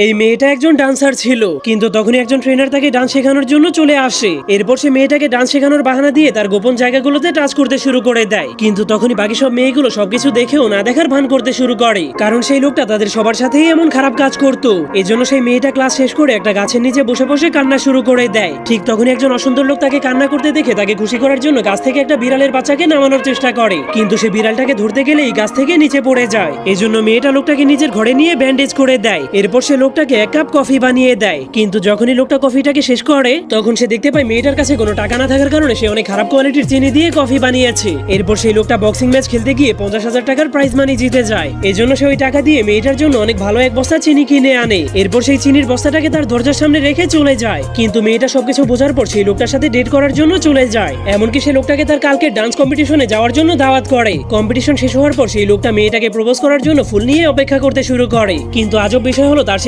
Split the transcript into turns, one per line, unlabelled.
এই মেয়েটা একজন ডান্সার ছিল, কিন্তু তখনই একজন ট্রেনার তাকে ডান্স শেখানোর জন্য চলে আসে। এরপর সে মেয়েটাকে ডান্স শেখানোর বাহানা দিয়ে তার গোপন জায়গাগুলোতে টাচ করতে শুরু করে দেয়। কিন্তু তখনই বাকি সব মেয়েগুলো সবকিছু দেখেও না দেখার ভান করতে শুরু করে, কারণ সেই লোকটা তাদের সবার সাথেই এমন খারাপ কাজ করতো। এজন্য সেই মেয়েটা ক্লাস শেষ করে একটা গাছের নিচে বসে বসে কান্না শুরু করে দেয়। ঠিক তখনই একজন অসুন্দর লোক তাকে কান্না করতে দেখে তাকে খুশি করার জন্য গাছ থেকে একটা বিড়ালের বাচ্চাকে নামানোর চেষ্টা করে, কিন্তু সে বিড়ালটাকে ধরতে গেলেই গাছ থেকে নিচে পড়ে যায়। এজন্য মেয়েটা লোকটাকে নিজের ঘরে নিয়ে ব্যান্ডেজ করে দেয়। এরপর সে লোকটাকে এক কাপ কফি বানিয়ে দেয়, কিন্তু যখনই লোকটা কফিটাকে শেষ করে তখন সে দেখতে পায় মেয়েটার কাছে কোনো টাকা না থাকার কারণে সে অনেক খারাপ কোয়ালিটির চিনি দিয়ে কফি বানিয়েছে। এরপর সেই লোকটা বক্সিং ম্যাচ খেলতে গিয়ে 50,000 টাকার প্রাইজ মানি জিতে যায়। এজন্য সে ওই টাকা দিয়ে মেয়েটার জন্য অনেক ভালো এক বস্তা চিনি কিনে আনে। এরপর সেই চিনির বস্তাটাকে তার দরজার সামনে রেখে চলে যায়, কিন্তু মেয়েটা সবকিছু বোঝার পর সেই লোকটার সাথে ডেট করার জন্য চলে যায়। এমনকি সে লোকটাকে তার কালকে ডান্স কম্পিটিশনে যাওয়ার জন্য দাওয়াত করে। কম্পিটিশন শেষ হওয়ার পর সেই লোকটা মেয়েটাকে প্রপোজ করার জন্য ফুল নিয়ে অপেক্ষা করতে শুরু করে, কিন্তু আজব বিষয় হলো তার সেই